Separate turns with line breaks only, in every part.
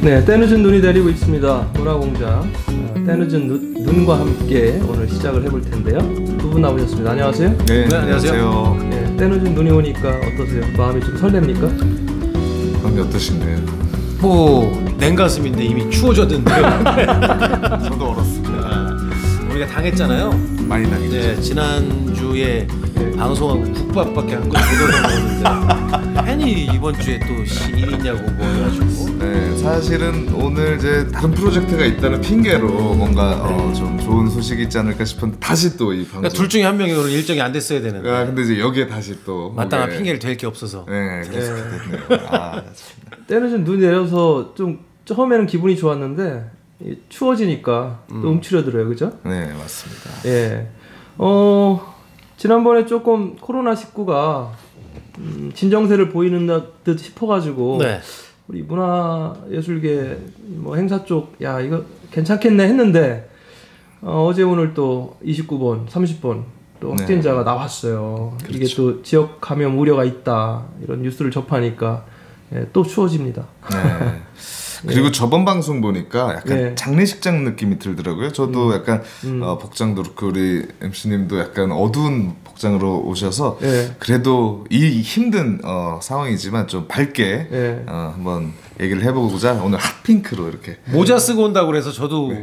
네, 때늦은 눈이 내리고 있습니다. 문화공장 때늦은 눈과 함께 오늘 시작을 해볼 텐데요. 두 분 나오셨습니다. 안녕하세요.
네, 안녕하세요.
네, 때늦은 눈이 오니까 어떠세요? 마음이 좀 설렙니까?
마음이 어떠신가요?
뭐 냉가슴인데 이미 추워졌는데요.
저도 얼었습니다.
우리가 당했잖아요.
많이 당했죠.
네, 지난주에 방송하고 국밥밖에 한 건 못 얻어먹었는데 팬이 이번 주에 또 일이냐고 뭐 해가지고.
네, 사실은 오늘 이제 다른 프로젝트가 있다는 핑계로 뭔가 좀 좋은 소식이 있지 않을까 싶은데 다시 또 이 방송.
그러니까 둘 중에 한 명이 오늘 일정이 안 됐어야 되는데.
아, 근데 이제 여기에 다시 또
마땅한 핑계를 댈 게 없어서.
네, 그래서 됐네요. 아,
때늦은 눈이 내려서 좀 처음에는 기분이 좋았는데 추워지니까 또 움츠려들어요, 그죠?
네, 맞습니다.
예. 지난번에 조금 코로나19가 진정세를 보이는 듯 싶어가지고
네.
우리 문화예술계 뭐 행사 쪽 야 이거 괜찮겠네 했는데 어제 오늘 또 29번, 30번 또 확진자가 나왔어요.
그렇죠.
이게 또 지역 감염 우려가 있다 이런 뉴스를 접하니까 또 추워집니다.
네. 그리고 저번 방송 보니까 약간
네.
장례식장 느낌이 들더라고요. 저도 약간 복장도 그렇고 우리 MC님도 약간 어두운 복장으로 오셔서 그래도 이 힘든 상황이지만 좀 밝게 한번 얘기를 해보고자 오늘 핫핑크로 이렇게
모자 쓰고 온다고 그래서 저도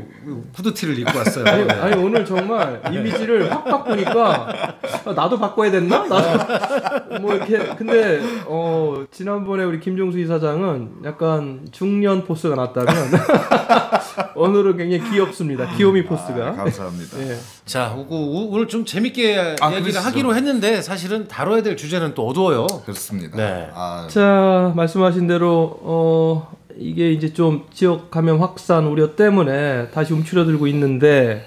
후드티를 입고 왔어요.
아니 오늘 정말 이미지를 확 바꾸니까 나도 바꿔야 됐나? 나도 뭐 이렇게 근데 지난번에 우리 김종수 이사장은 약간 중년 포스가 났다면 오늘은 굉장히 귀엽습니다. 귀요미 포스가.
감사합니다.
예.
자, 오늘 좀 재밌게 얘기를
그러시죠.
하기로 했는데 사실은 다뤄야 될 주제는 또 어두워요.
그렇습니다.
네.
자 말씀하신 대로 이게 이제 좀 지역 감염 확산 우려 때문에 다시 움츠려들고 있는데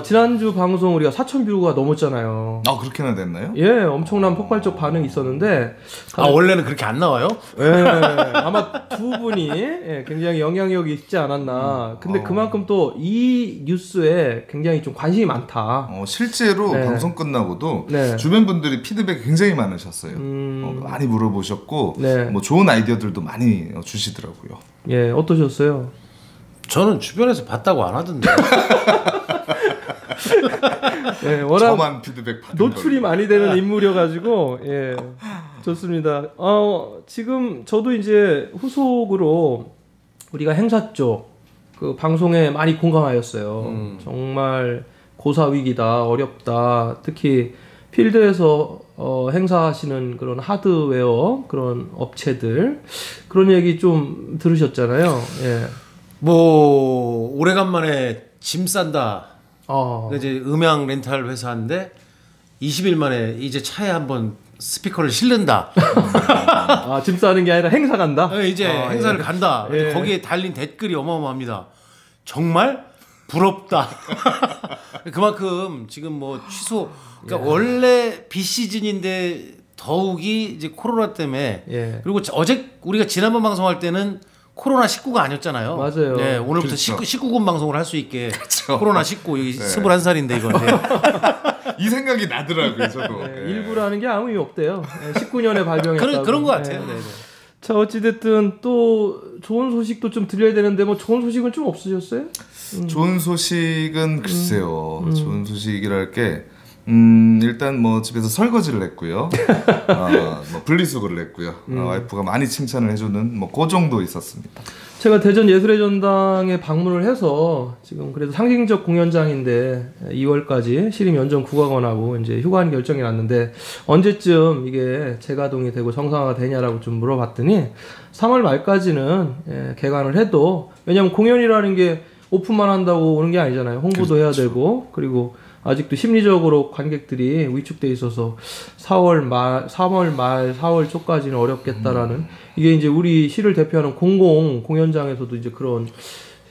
지난주 방송 우리가 4,000 뷰가 넘었잖아요.
그렇게나 됐나요?
예, 엄청난 폭발적 반응이 있었는데
원래는 그렇게 안 나와요?
예, 아마 두 분이 굉장히 영향력이 있지 않았나. 근데 그만큼 또 이 뉴스에 굉장히 좀 관심이 많다.
실제로 방송 끝나고도 주변 분들이 피드백이 굉장히 많으셨어요. 많이 물어보셨고 뭐 좋은 아이디어들도 많이 주시더라고요.
예, 어떠셨어요?
저는 주변에서 봤다고 안 하던데.
예, 워낙
저만 피드백 받은
노출이 많이 되는 인물이어가지고 예, 좋습니다. 지금 저도 이제 후속으로 우리가 행사 쪽 그 방송에 많이 공감하였어요. 정말 고사 위기다, 어렵다. 특히 필드에서 행사하시는 그런 하드웨어 그런 업체들 그런 얘기 좀 들으셨잖아요. 예.
뭐 오래간만에 짐 싼다.
이제
이제 음향 렌탈 회사인데 20일 만에 이제 차에 한번 스피커를 실는다.
짐 싸는 게 아니라 행사 간다.
이제 행사를 간다. 거기에 달린 댓글이 어마어마합니다. 정말 부럽다. 그만큼 지금 뭐 취소. 그러니까 원래 비시즌인데 더욱이 이제 코로나 때문에. 그리고 어제 우리가 지난번 방송할 때는 코로나 19가 아니었잖아요.
맞아요.
네, 오늘부터
그렇죠.
19군 방송을 할 수 있게.
그렇죠.
코로나 19 여기 21살인데 이거.
이 생각이 나더라고요, 저도.
일부라는 게 아무 의미 없대요. 19년에 발병했다고.
그런 것 같아요. 네.
자 어찌됐든 또 좋은 소식도 좀 들려야 되는데 뭐 좋은 소식은 좀 없으셨어요?
좋은 소식은 글쎄요. 좋은 소식이랄 게 일단 뭐 집에서 설거지를 했고요. 뭐 분리수거를 했고요. 와이프가 많이 칭찬을 해주는 뭐 그 정도 있었습니다.
제가 대전 예술의 전당에 방문을 해서 지금 그래도 상징적 공연장인데 2월까지 시립 연정 국악원하고 이제 휴관 결정이 났는데 언제쯤 이게 재가동이 되고 정상화가 되냐라고 좀 물어봤더니 3월 말까지는 개관을 해도 왜냐면 공연이라는 게 오픈만 한다고 오는 게 아니잖아요. 홍보도 해야 되고 그리고 아직도 심리적으로 관객들이 위축돼 있어서 3월 말, 4월 초까지는 어렵겠다라는 이게 이제 우리 시를 대표하는 공공 공연장에서도 이제 그런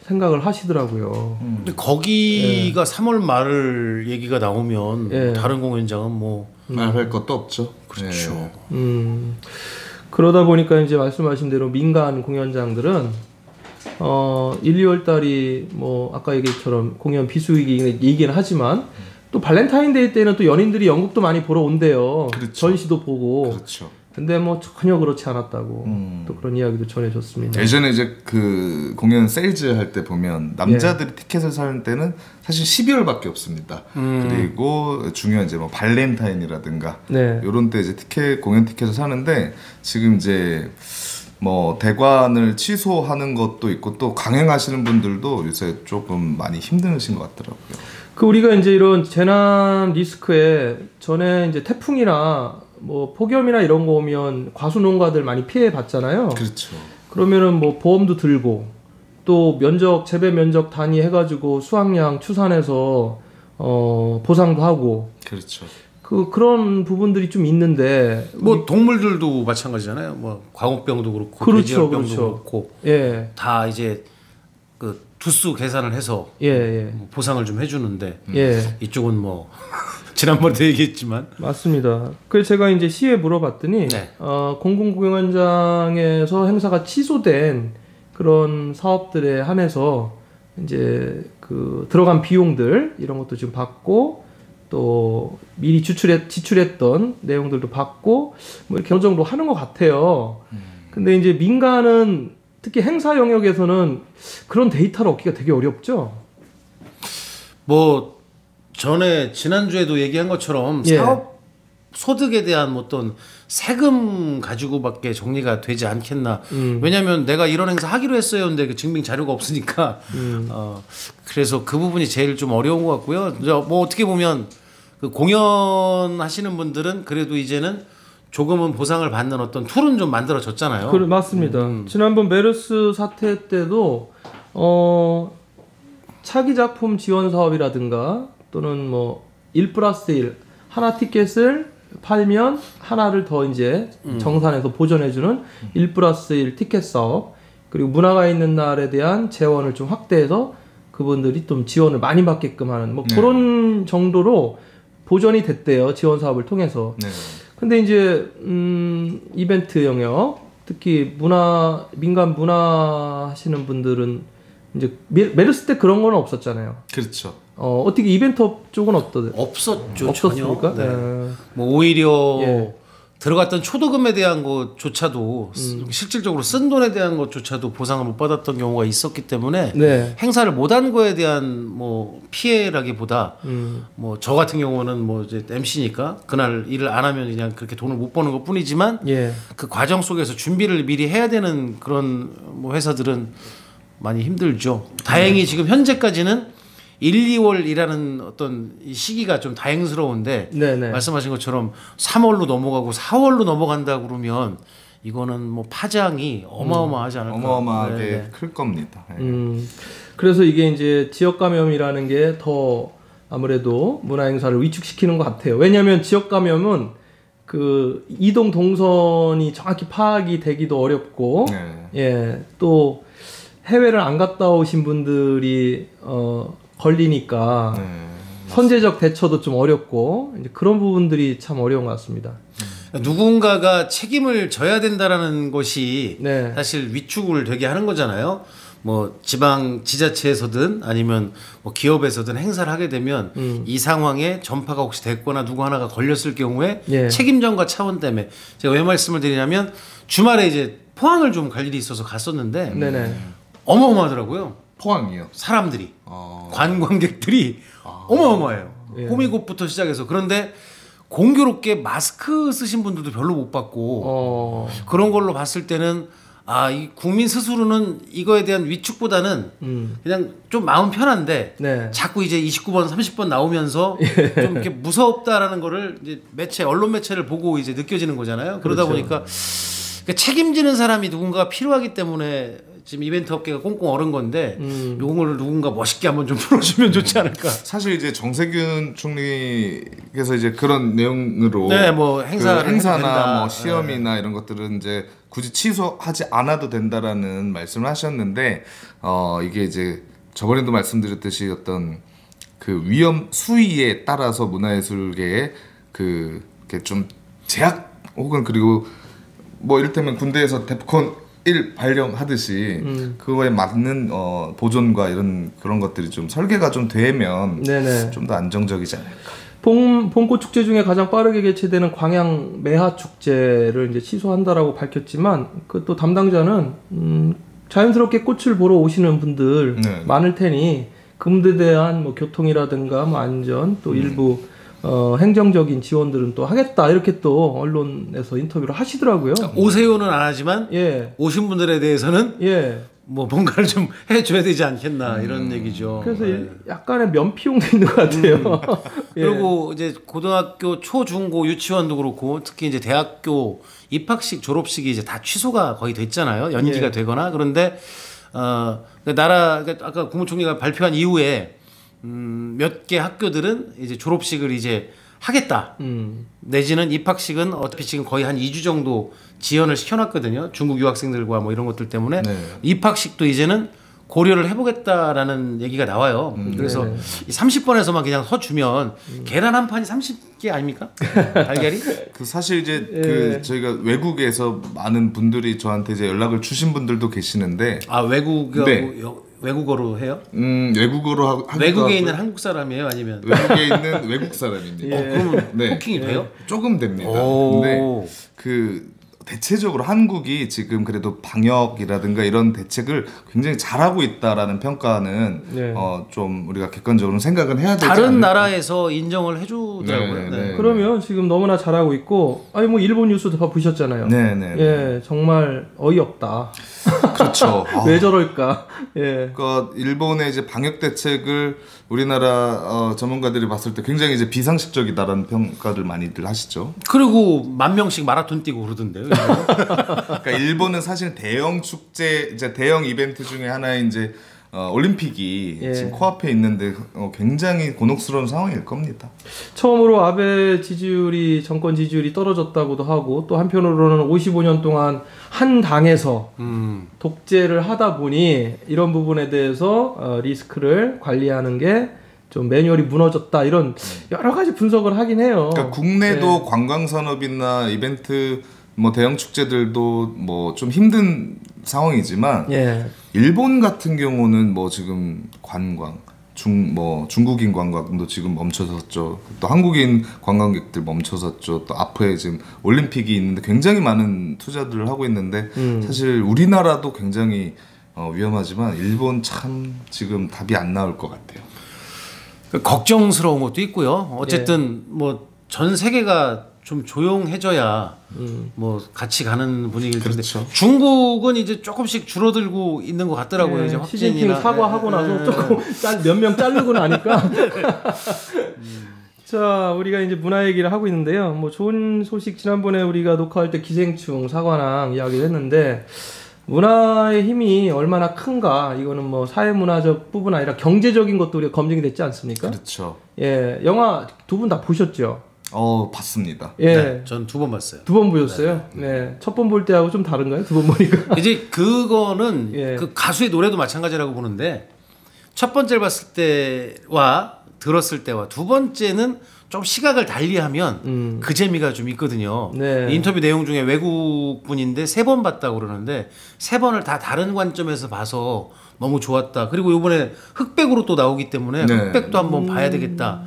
생각을 하시더라고요.
근데 거기가 3월 말 얘기가 나오면 다른 공연장은 뭐
말할 것도 없죠.
그렇죠.
그러다 보니까 이제 말씀하신 대로 민간 공연장들은 1, 2월 달이 뭐 아까 얘기처럼 공연 비수기이긴 하지만 또 발렌타인데이 때는 또 연인들이 연극도 많이 보러 온대요.
그렇죠.
전시도 보고.
그렇죠.
근데 뭐 전혀 그렇지 않았다고 또 그런 이야기도 전해줬습니다.
예전에 이제 그 공연 세일즈 할 때 보면 남자들이 티켓을 사는 때는 사실 12월밖에 없습니다. 그리고 중요한 이제 뭐 발렌타인이라든가 이런 때 이제 공연 티켓을 사는데 지금 이제 뭐 대관을 취소하는 것도 있고 또 강행하시는 분들도 요새 조금 많이 힘드신 것 같더라고요.
그 우리가 이제 이런 재난 리스크에 전에 이제 태풍이나 뭐 폭염이나 이런 거 오면 과수 농가들 많이 피해 봤잖아요.
그렇죠.
그러면은 뭐 보험도 들고 또 재배 면적 단위 해가지고 수확량 추산해서 보상도 하고.
그렇죠.
그런 부분들이 좀 있는데
뭐 동물들도 마찬가지잖아요. 뭐 광우병도 그렇고 돼지열병도 그렇고 다 이제 그 두수 계산을 해서 뭐 보상을 좀 해주는데 이쪽은 뭐 지난번에도 얘기했지만
맞습니다. 그래서 제가 이제 시에 물어봤더니 공공공연장에서 행사가 취소된 그런 사업들에 한해서 이제 그 들어간 비용들 이런 것도 지금 받고 또 미리 지출했던 내용들도 받고 뭐 이렇게 어느 정도 하는 것 같아요. 근데 이제 민간은 특히 행사 영역에서는 그런 데이터를 얻기가 되게 어렵죠.
뭐 지난주에도 얘기한 것처럼 사업 소득에 대한 어떤 세금 가지고밖에 정리가 되지 않겠나. 왜냐하면 내가 이런 행사 하기로 했어요. 근데 그 증빙 자료가 없으니까. 그래서 그 부분이 제일 좀 어려운 것 같고요. 뭐 어떻게 보면 그 공연하시는 분들은 그래도 이제는 조금은 보상을 받는 어떤 툴은 좀 만들어졌잖아요.
맞습니다. 지난번 메르스 사태 때도 차기 작품 지원 사업이라든가 또는 뭐 1+1 하나 티켓을 팔면 하나를 더 이제 정산해서 보존해주는 1+1 티켓 사업, 그리고 문화가 있는 날에 대한 재원을 좀 확대해서 그분들이 좀 지원을 많이 받게끔 하는 뭐 그런 정도로 보존이 됐대요. 지원 사업을 통해서. 근데 이제 이벤트 영역, 특히 민간 문화 하시는 분들은 이제 메르스 때 그런 건 없었잖아요.
그렇죠.
어떻게 이벤트 쪽은
없었죠.
없었습니까?
전혀. 뭐 오히려 들어갔던 초도금에 대한 것조차도 실질적으로 쓴 돈에 대한 것조차도 보상을 못 받았던 경우가 있었기 때문에 행사를 못한 거에 대한 뭐 피해라기보다 뭐 저 같은 경우는 뭐 이제 MC니까 그날 일을 안 하면 그냥 그렇게 돈을 못 버는 것뿐이지만 그 과정 속에서 준비를 미리 해야 되는 그런 뭐 회사들은 많이 힘들죠. 다행히 지금 현재까지는 1, 2월이라는 어떤 이 시기가 좀 다행스러운데 말씀하신 것처럼 3월로 넘어가고 4월로 넘어간다 그러면 이거는 뭐 파장이 어마어마하지 않을까.
어마어마하게 클 겁니다.
그래서 이게 이제 지역 감염이라는 게 더 아무래도 문화 행사를 위축시키는 것 같아요. 왜냐하면 지역 감염은 그 이동 동선이 정확히 파악이 되기도 어렵고 또 해외를 안 갔다 오신 분들이 걸리니까 선제적 대처도 좀 어렵고 이제 그런 부분들이 참 어려운 것 같습니다.
누군가가 책임을 져야 된다라는 것이 사실 위축을 되게 하는 거잖아요. 뭐 지방 지자체에서든 아니면 뭐 기업에서든 행사를 하게 되면 이 상황에 전파가 혹시 됐거나 누구 하나가 걸렸을 경우에 책임전가 차원 때문에 제가 왜 말씀을 드리냐면 주말에 이제 포항을 좀 갈 일이 있어서 갔었는데 어마어마하더라고요.
포항이요?
사람들이 관광객들이 어마어마해요. 호미곶부터 시작해서. 그런데 공교롭게 마스크 쓰신 분들도 별로 못 봤고 그런 걸로 봤을 때는 이 국민 스스로는 이거에 대한 위축보다는 그냥 좀 마음 편한데 자꾸 이제 29번 30번 나오면서 좀 이렇게 무섭다라는 거를 이제 언론 매체를 보고 이제 느껴지는 거잖아요. 그러다 보니까 책임지는 사람이 누군가 필요하기 때문에 지금 이벤트 업계가 꽁꽁 얼은 건데 요걸 누군가 멋있게 한번 좀 풀어주면 좋지 않을까.
사실 이제 정세균 총리께서 이제 그런 내용으로
뭐
행사나 뭐 시험이나 이런 것들은 이제 굳이 취소하지 않아도 된다라는 말씀을 하셨는데 이게 이제 저번에도 말씀드렸듯이 어떤 그 위험 수위에 따라서 문화예술계에 그게 좀 제약 혹은 그리고 뭐 이를테면 군대에서 데프콘 1 발령하듯이 그거에 맞는 보존과 그런 것들이 좀 설계가 좀 되면 좀 더 안정적이지 않을까.
봄꽃 축제 중에 가장 빠르게 개최되는 광양 매화 축제를 이제 취소한다라고 밝혔지만 그 또 담당자는 자연스럽게 꽃을 보러 오시는 분들
네.
많을 테니 그분들에 대한 뭐 교통이라든가 뭐 안전 또 일부 행정적인 지원들은 또 하겠다 이렇게 또 언론에서 인터뷰를 하시더라고요.
오세요는 안 하지만
예.
오신 분들에 대해서는
예.
뭐 뭔가를 좀 해줘야 되지 않겠나 이런 얘기죠.
그래서
네.
약간의 면피용도 있는 것 같아요. 예.
그리고 이제 고등학교 초, 중, 고 유치원도 그렇고 특히 이제 대학교 입학식, 졸업식이 이제 다 취소가 거의 됐잖아요. 연기가
예.
되거나 그런데 아까 국무총리가 발표한 이후에 몇 개 학교들은 이제 졸업식을 이제 하겠다. 내지는 입학식은 어차피 지금 거의 한 2주 정도 지연을 시켜놨거든요. 중국 유학생들과 뭐 이런 것들 때문에
네.
입학식도 이제는 고려를 해보겠다라는 얘기가 나와요. 그래서 이 30번에서만 그냥 서주면 계란 한 판이 30개 아닙니까? 달걀이?
그 사실 이제 그 저희가 외국에서 많은 분들이 저한테 이제 연락을 주신 분들도 계시는데
아 외국어
네.
외국어로 해요?
외국어로
외국에 있는 한국 사람이에요, 아니면?
외국에 있는 외국 사람입니다.
그러면
네.
토킹이 돼요?
조금 됩니다.
오.
근데 그 대체적으로 한국이 지금 그래도 방역이라든가 이런 대책을 굉장히 잘하고 있다라는 평가는
네.
좀 우리가 객관적으로 생각은 해야 되지
다른
않을까.
나라에서 인정을 해주더라고요.
네.
그러면 지금 너무나 잘하고 있고 아니 뭐 일본 뉴스도 다 보셨잖아요.
네네.
예, 정말 어이없다.
그렇죠.
왜 저럴까? 예.
그러니까 일본의 이제 방역 대책을 우리나라 전문가들이 봤을 때 굉장히 이제 비상식적이다라는 평가를 많이들 하시죠.
그리고 10,000명씩 마라톤 뛰고 그러던데요.
그러니까 일본은 사실 대형 축제, 이제 대형 이벤트 중에 하나의 이제 올림픽이
예.
지금 코앞에 있는데 굉장히 곤혹스러운 상황일 겁니다.
처음으로 아베 정권 지지율이 떨어졌다고도 하고 또 한편으로는 55년 동안 한 당에서 독재를 하다 보니 이런 부분에 대해서 리스크를 관리하는 게 좀 매뉴얼이 무너졌다 이런 여러 가지 분석을 하긴 해요.
그러니까 국내도 관광 산업이나 이벤트 뭐 대형 축제들도 뭐 좀 힘든 상황이지만
예.
일본 같은 경우는 뭐 지금 관광 중국인 관광도 지금 멈춰섰죠. 또 한국인 관광객들 멈춰섰죠. 또 앞에 지금 올림픽이 있는데 굉장히 많은 투자들을 하고 있는데 사실 우리나라도 굉장히 위험하지만 일본 참 지금 답이 안 나올 것 같아요.
걱정스러운 것도 있고요. 어쨌든 뭐 전 세계가 좀 조용해져야 뭐 같이 가는 분위기일 텐데
그렇죠.
중국은 이제 조금씩 줄어들고 있는 것 같더라고요. 이제
시진핑
확진이나
사과하고 나서 조금 몇 명 자르고 나니까. 자, 우리가 이제 문화 얘기를 하고 있는데요. 뭐 좋은 소식 지난번에 우리가 녹화할 때 기생충, 사관왕 이야기를 했는데 문화의 힘이 얼마나 큰가 이거는 뭐 사회문화적 뿐 아니라 경제적인 것도 우리가 검증이 됐지 않습니까?
그렇죠.
예, 영화 두 분 다 보셨죠?
봤습니다.
예,
네, 전 2번 봤어요.
두 번 보셨어요? 네, 첫 번 볼 때하고 좀 다른가요? 두 번 보니까?
이제 그거는
예.
그 가수의 노래도 마찬가지라고 보는데 첫 번째를 봤을 때와 들었을 때와 두 번째는 좀 시각을 달리하면 그 재미가 좀 있거든요.
네.
인터뷰 내용 중에 외국 분인데 3번 봤다고 그러는데 3번을 다 다른 관점에서 봐서 너무 좋았다. 그리고 이번에 흑백으로 또 나오기 때문에
네.
흑백도 한번 봐야 되겠다.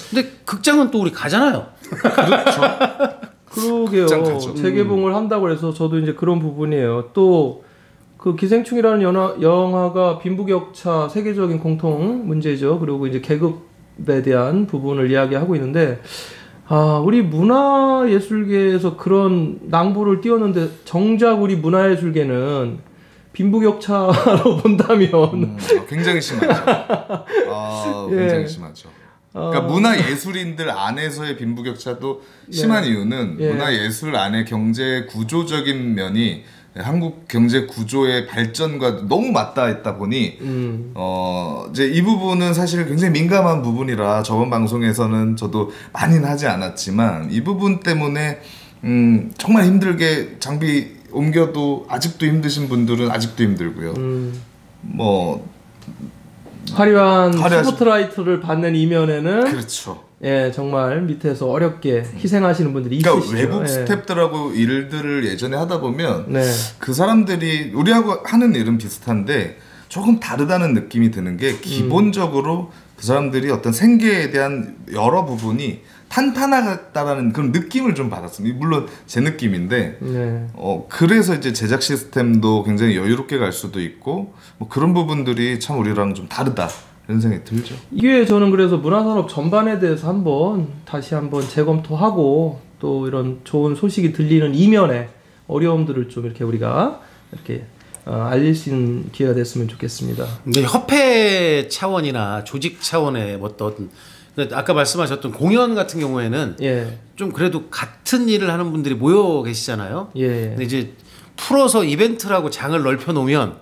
근데 극장은 또 우리 가잖아요.
그렇죠.
그러게요.
극장 가죠.
재개봉을 한다고 해서 저도 이제 그런 부분이에요. 또 그 기생충이라는 영화가 빈부격차 세계적인 공통 문제죠. 그리고 이제 계급에 대한 부분을 iya기하고 있는데 우리 문화예술계에서 그런 낭보를 띄웠는데 정작 우리 문화예술계는 빈부격차로 본다면
굉장히 심하죠. 굉장히 심하죠. 그러니까 문화예술인들 안에서의 빈부격차도 심한 이유는 문화예술 안에 경제 구조적인 면이 한국 경제 구조의 발전과 너무 맞닿아 있다 보니 이제 이 부분은 사실 굉장히 민감한 부분이라 저번 방송에서는 저도 많이는 하지 않았지만 이 부분 때문에 정말 힘들게 장비 옮겨도 아직도 힘드신 분들은 아직도 힘들고요. 뭐
화려한 스포트라이트를 받는 이면에는
그렇죠.
예, 정말 밑에서 어렵게 희생하시는 분들이
그러니까
있으시죠.
외국
예.
스태프들하고 일들을 예전에 하다 보면
네.
그 사람들이 우리하고 하는 일은 비슷한데 조금 다르다는 느낌이 드는 게 기본적으로 그 사람들이 어떤 생계에 대한 여러 부분이 탄탄하다라는 그런 느낌을 좀 받았습니다. 물론 제 느낌인데
네.
그래서 이제 제작 시스템도 굉장히 여유롭게 갈 수도 있고 뭐 그런 부분들이 참 우리랑 좀 다르다 이런 생각이 들죠.
이게 저는 그래서 문화산업 전반에 대해서 다시 한번 재검토하고 또 이런 좋은 소식이 들리는 이면에 어려움들을 좀 이렇게 우리가 이렇게 알릴 수 있는 기회가 됐으면 좋겠습니다.
근데 협회 차원이나 조직 차원의 어떤 아까 말씀하셨던 공연 같은 경우에는
예.
좀 그래도 같은 일을 하는 분들이 모여 계시잖아요.
예.
근데 이제 풀어서 이벤트라고 장을 넓혀 놓으면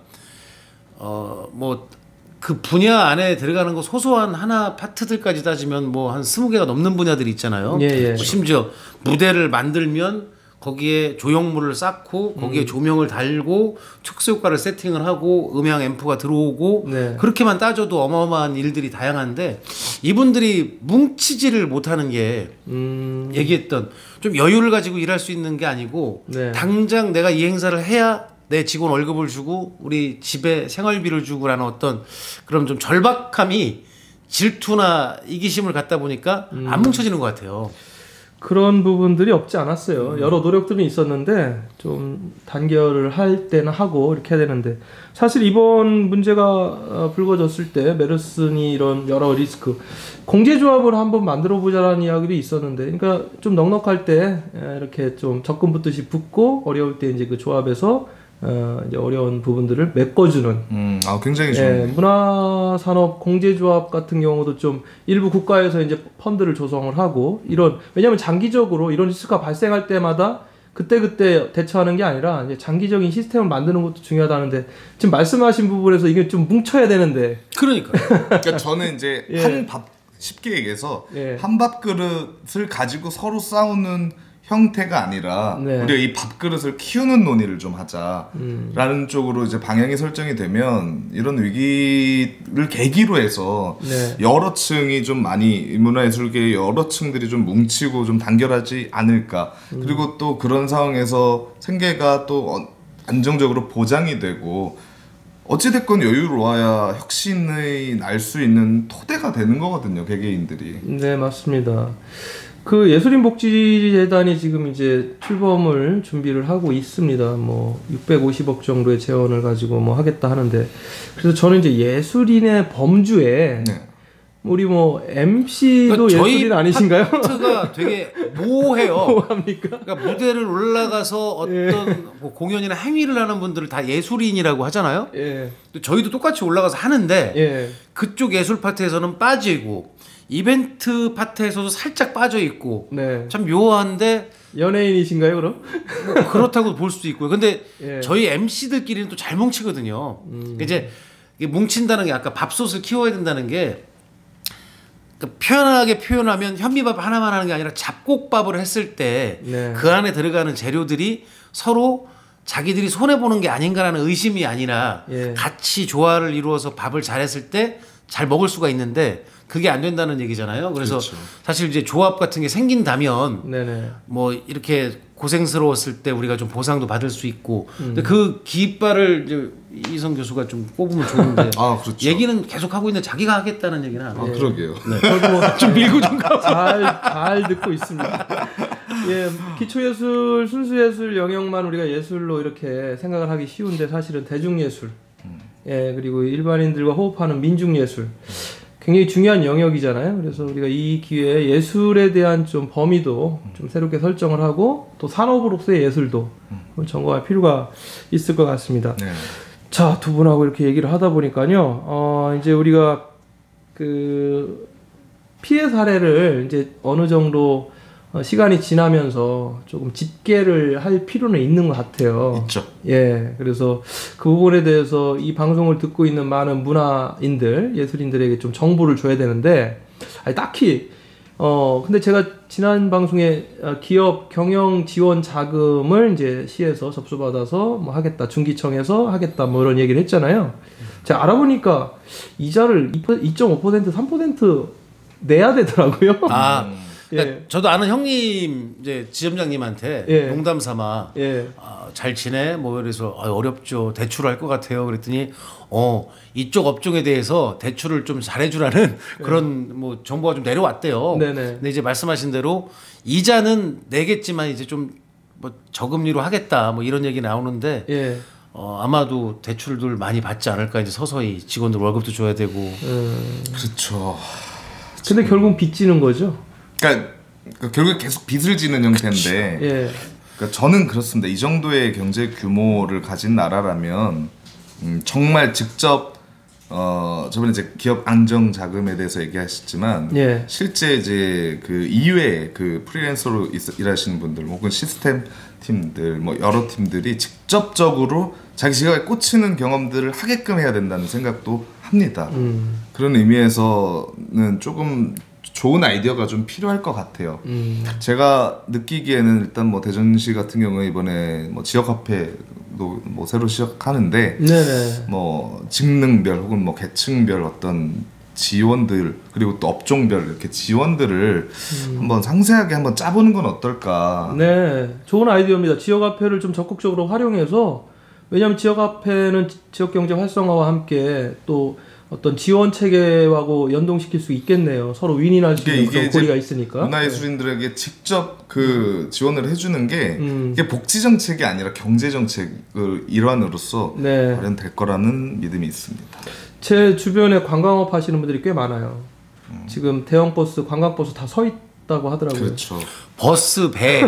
뭐 그 분야 안에 들어가는 거 소소한 하나 파트들까지 따지면 뭐 한 20개가 넘는 분야들이 있잖아요.
예.
뭐 심지어 무대를 만들면 거기에 조형물을 쌓고 거기에 조명을 달고 특수효과를 세팅을 하고 음향 앰프가 들어오고
네.
그렇게만 따져도 어마어마한 일들이 다양한데 이분들이 뭉치지를 못하는 게 얘기했던 좀 여유를 가지고 일할 수 있는 게 아니고
네.
당장 내가 이 행사를 해야 내 직원 월급을 주고 우리 집에 생활비를 주고라는 어떤 그런 좀 절박함이 질투나 이기심을 갖다 보니까 안 뭉쳐지는 것 같아요.
그런 부분들이 없지 않았어요. 여러 노력들은 있었는데 좀 단결을 할 때는 하고 이렇게 해야 되는데 사실 이번 문제가 불거졌을 때 메르슨이 이런 여러 리스크 공제조합을 한번 만들어 보자라는 이야기도 있었는데 그러니까 좀 넉넉할 때 이렇게 좀 적금 붙듯이 붙고 어려울 때 이제 그 조합에서 이제 어려운 부분들을 메꿔주는.
굉장히 좋은.
문화산업 공제조합 같은 경우도 좀 일부 국가에서 이제 펀드를 조성을 하고 왜냐하면 장기적으로 이런 리스크가 발생할 때마다 그때 대처하는 게 아니라 이제 장기적인 시스템을 만드는 것도 중요하다는데 지금 말씀하신 부분에서 이게 좀 뭉쳐야 되는데.
그러니까 저는 이제 쉽게 얘기해서 한 밥그릇을 가지고 서로 싸우는 형태가 아니라 우리가 이 밥그릇을 키우는 논의를 좀 하자라는 쪽으로 이제 방향이 설정이 되면 이런 위기를 계기로 해서 여러 층이 좀 많이 문화예술계의 여러 층들이 좀 뭉치고 좀 단결하지 않을까. 그리고 또 그런 상황에서 생계가 또 안정적으로 보장이 되고 어찌됐건 여유로워야 혁신이 날 수 있는 토대가 되는 거거든요, 개개인들이.
네, 맞습니다. 그 예술인복지재단이 지금 이제 출범을 준비를 하고 있습니다. 뭐 650억 정도의 재원을 가지고 뭐 하겠다 하는데 그래서 저는 이제 예술인의 범주에 우리 뭐 MC도 그러니까 예술인 아니신가요?
파트가 되게 모호해요.
뭐합니까?
그러니까 무대를 올라가서 어떤 뭐 공연이나 행위를 하는 분들을 다 예술인이라고 하잖아요. 저희도 똑같이 올라가서 하는데 그쪽 예술 파트에서는 빠지고 이벤트 파트에서도 살짝 빠져 있고 참 묘한데
연예인이신가요 그럼?
뭐 그렇다고 볼 수도 있고요. 근데 저희 MC들끼리는 또 잘 뭉치거든요. 이제 뭉친다는 게 아까 밥솥을 키워야 된다는 게 그러니까 편하게 표현하면 현미밥 하나만 하는 게 아니라 잡곡밥을 했을 때 그 안에 들어가는 재료들이 서로 자기들이 손해보는 게 아닌가라는 의심이 아니라 같이 조화를 이루어서 밥을 잘했을 때 잘 먹을 수가 있는데 그게 안 된다는 얘기잖아요. 그래서
그렇죠.
사실 이제 조합 같은 게 생긴다면 뭐 이렇게 고생스러웠을 때 우리가 좀 보상도 받을 수 있고 근데 그 깃발을 이제 이성 교수가 좀 꼽으면 좋은데
그렇죠.
얘기는 계속 하고 있는데 자기가 하겠다는 얘기는 안 해요.
그러게요.
저도 뭐
좀 밀고 좀 가.
잘 듣고 있습니다. 기초예술, 순수예술 영역만 우리가 예술로 이렇게 생각을 하기 쉬운데 사실은 대중예술, 그리고 일반인들과 호흡하는 민중예술 굉장히 중요한 영역이잖아요. 그래서 우리가 이 기회에 예술에 대한 좀 범위도 좀 새롭게 설정을 하고 또 산업으로서의 예술도 점검할 필요가 있을 것 같습니다. 자, 두 분하고 이렇게 얘기를 하다 보니까요, 이제 우리가 그 피해 사례를 이제 어느 정도 시간이 지나면서 조금 집계를 할 필요는 있는 것 같아요.
있죠.
그래서 그 부분에 대해서 이 방송을 듣고 있는 많은 문화인들, 예술인들에게 좀 정보를 줘야 되는데, 딱히, 근데 제가 지난 방송에 기업 경영 지원 자금을 이제 시에서 접수받아서 뭐 하겠다, 중기청에서 하겠다, 뭐 이런 얘기를 했잖아요. 제가 알아보니까 이자를 2.5%, 3% 내야 되더라고요.
그러니까 저도 아는 형님 이제 지점장님한테 농담 삼아 잘 지내? 뭐 그래서 어렵죠. 대출할 것 같아요. 그랬더니 이쪽 업종에 대해서 대출을 좀 잘해주라는 그런 뭐 정보가 좀 내려왔대요. 근데 이제 말씀하신 대로 이자는 내겠지만 이제 좀 뭐 저금리로 하겠다 뭐 이런 얘기 나오는데 아마도 대출들 많이 받지 않을까. 이제 서서히 직원들 월급도 줘야 되고.
그렇죠.
근데 결국 빚지는 거죠.
그러니까 결국 계속 빚을 지는 형태인데. 그러니까 저는 그렇습니다. 이 정도의 경제 규모를 가진 나라라면 정말 직접 저번에 이제 기업 안정 자금에 대해서 얘기하셨지만 실제 이제 그 이외에 그 프리랜서로 일하시는 분들 혹은 시스템 팀들 뭐 여러 팀들이 직접적으로 자기 지갑에 꽂히는 경험들을 하게끔 해야 된다는 생각도 합니다. 그런 의미에서는 조금 좋은 아이디어가 좀 필요할 것 같아요. 제가 느끼기에는 일단 뭐 대전시 같은 경우에 이번에 뭐 지역 화폐도 뭐 새로 시작하는데 뭐 직능별 혹은 뭐 계층별 어떤 지원들 그리고 또 업종별 이렇게 지원들을 한번 상세하게 한번 짜보는 건 어떨까?
네, 좋은 아이디어입니다. 지역 화폐를 좀 적극적으로 활용해서 왜냐하면 지역 화폐는 지역 경제 활성화와 함께 또 어떤 지원 체계하고 연동시킬 수 있겠네요. 서로 윈윈할 수 있는 그런 고리가 있으니까.
문화예술인들에게 직접 그 지원을 해주는 게 이게 복지 정책이 아니라 경제 정책의 일환으로서 마련될 거라는 믿음이 있습니다.
제 주변에 관광업 하시는 분들이 꽤 많아요. 지금 대형 버스, 관광버스 다 서 있다고 하더라고요.
그렇죠.
버스, 배,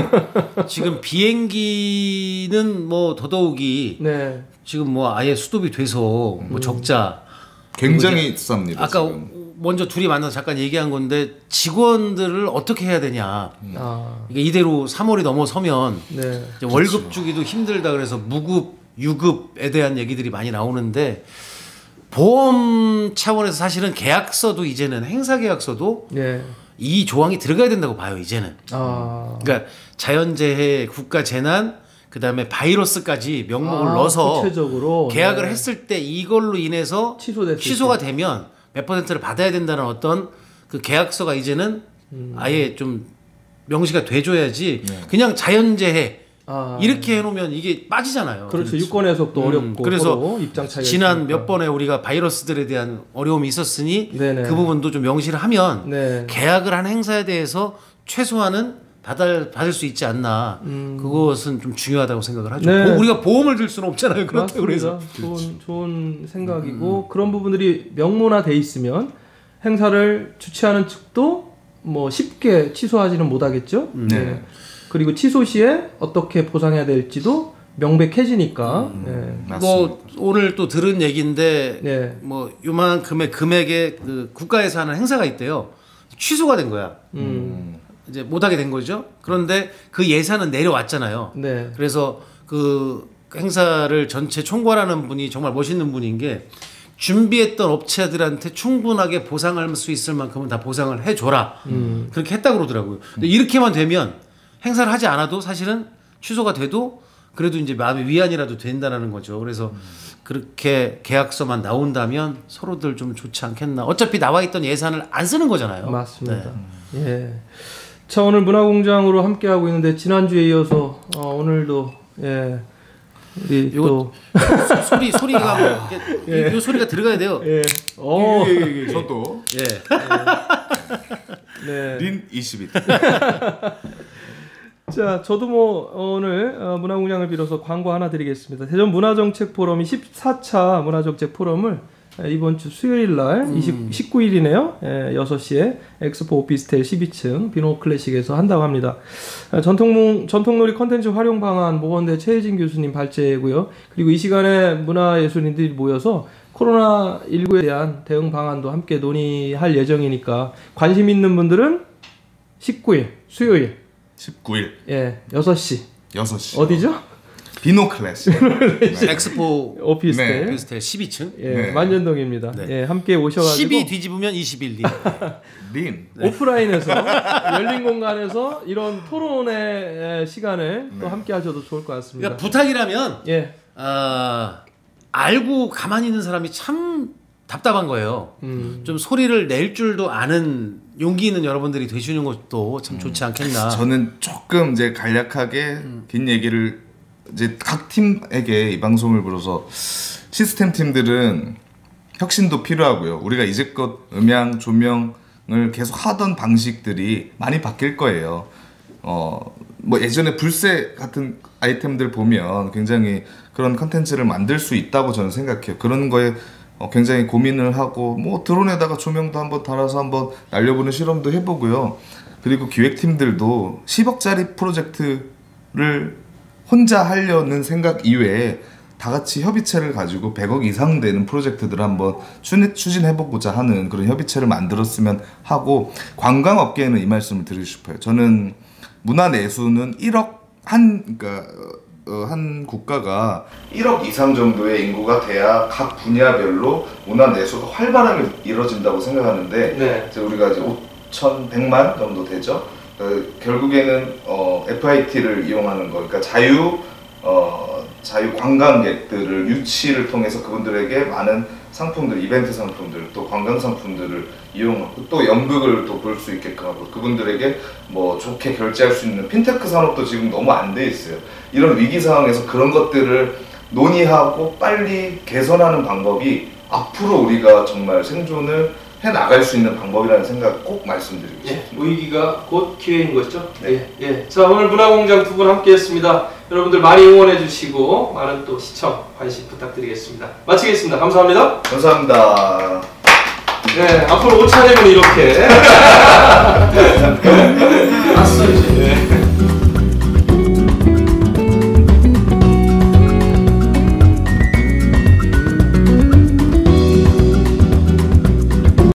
지금 비행기는 뭐 더더욱이 지금 뭐 아예 수도비 돼서 뭐 적자.
굉장히 쌉니다.
아까
지금.
먼저 둘이 만나서 잠깐 얘기한 건데 직원들을 어떻게 해야 되냐. 이게 이대로 3월이 넘어서면 이제 월급 주기도 힘들다 그래서 무급, 유급에 대한 얘기들이 많이 나오는데 보험 차원에서 사실은 계약서도 이제는 행사 계약서도 이 조항이 들어가야 된다고 봐요. 이제는. 그러니까 자연재해, 국가재난 그다음에 바이러스까지 명목을 넣어서
구체적으로
계약을 했을 때 이걸로 인해서 취소가 되면 몇 퍼센트를 받아야 된다는 어떤 그 계약서가 이제는 아예 좀 명시가 돼줘야지 그냥 자연재해 이렇게 해놓으면 이게 빠지잖아요.
그렇죠. 유권 해석도 어렵고
그래서
입장 차이가
지난
있으니까.
몇 번에 우리가 바이러스들에 대한 어려움이 있었으니 그 부분도 좀 명시를 하면 계약을 한 행사에 대해서 최소한은 받을 수 있지 않나. 그것은 좀 중요하다고 생각을 하죠. 우리가 보험을 들 수는 없잖아요. 그렇다고 그래서
좋은 생각이고 그런 부분들이 명문화돼 있으면 행사를 주최하는 측도 뭐 쉽게 취소하지는 못하겠죠. 그리고 취소 시에 어떻게 보상해야 될지도 명백해지니까.
뭐 오늘 또 들은 얘기인데 뭐 요만큼의 금액의 그 국가에서 하는 행사가 있대요. 취소가 된 거야. 이제 못하게 된 거죠. 그런데 그 예산은 내려왔잖아요. 그래서 그 행사를 전체 총괄하는 분이 정말 멋있는 분인 게 준비했던 업체들한테 충분하게 보상할 수 있을 만큼은 다 보상을 해줘라. 그렇게 했다고 그러더라고요. 근데 이렇게만 되면 행사를 하지 않아도 사실은 취소가 돼도 그래도 이제 마음의 위안이라도 된다는 거죠. 그래서 그렇게 계약서만 나온다면 서로들 좀 좋지 않겠나. 어차피 나와 있던 예산을 안 쓰는 거잖아요.
맞습니다. 자, 오늘 문화공장으로 함께하고 있는데 지난주에 이어서 오늘도 우리 또
소리가 이 소리가 들어가야 돼요.
저도 린 22.
자, 저도 뭐 오늘 문화공장을 빌어서 광고 하나 드리겠습니다. 대전 문화정책 포럼이 14차 문화정책 포럼을 이번 주 수요일 날 19일이네요. 6시에 엑스포 오피스텔 12층 비노 클래식에서 한다고 합니다. 전통놀이 컨텐츠 활용 방안 모건대 최혜진 교수님 발제고요. 그리고 이 시간에 문화예술인들이 모여서 코로나19에 대한 대응 방안도 함께 논의할 예정이니까 관심 있는 분들은 19일 수요일
19일
6시 어디죠?
비노 클래식
엑스포
오피스텔
12층
만년동입니다. 함께 오셔가지고
12 뒤집으면 21
린
오프라인에서 열린 공간에서 이런 토론의 시간을 또 함께 하셔도 좋을 것 같습니다.
그러니까 부탁이라면 알고 가만히 있는 사람이 참 답답한 거예요. 좀 소리를 낼 줄도 아는 용기 있는 여러분들이 되시는 것도 참 좋지 않겠나.
저는 조금 이제 간략하게 긴 얘기를 이제 각 팀에게 이 방송을 불어서 시스템 팀들은 혁신도 필요하고요. 우리가 이제껏 음향, 조명을 계속 하던 방식들이 많이 바뀔 거예요. 뭐 예전에 불새 같은 아이템들 보면 굉장히 그런 컨텐츠를 만들 수 있다고 저는 생각해요. 그런 거에 굉장히 고민을 하고 뭐 드론에다가 조명도 한번 달아서 한번 날려보는 실험도 해보고요. 그리고 기획팀들도 10억짜리 프로젝트를 혼자 하려는 생각 이외에 다 같이 협의체를 가지고 100억 이상 되는 프로젝트들을 한번 추진해보고자 하는 그런 협의체를 만들었으면 하고, 관광업계에는 이 말씀을 드리고 싶어요. 저는 문화내수는 1억 그러니까 한 국가가 1억 이상 정도의 인구가 돼야 각 분야별로 문화내수가 활발하게 이루어진다고 생각하는데,
네.
이제 우리가 이제 5,100만 정도 되죠. 결국에는 FIT를 이용하는 거, 그러니까 자유 관광객들을 유치를 통해서 그분들에게 많은 상품들, 이벤트 상품들, 또 관광 상품들을 이용하고 또 연극을 또 볼 수 있게끔 하고 그분들에게 뭐 좋게 결제할 수 있는 핀테크 산업도 지금 너무 안 돼 있어요. 이런 위기 상황에서 그런 것들을 논의하고 빨리 개선하는 방법이 앞으로 우리가 정말 생존을 해 나갈 수 있는 방법이라는 생각 꼭 말씀드리고 싶습니다.
예, 위기가 곧 기회인 거죠. 네. 예. 자, 오늘 문화공장 두 분 함께했습니다. 여러분들 많이 응원해 주시고 많은 또 시청 관심 부탁드리겠습니다. 마치겠습니다. 감사합니다.
감사합니다.
네, 앞으로 5차례는 이렇게. 봤어 이제.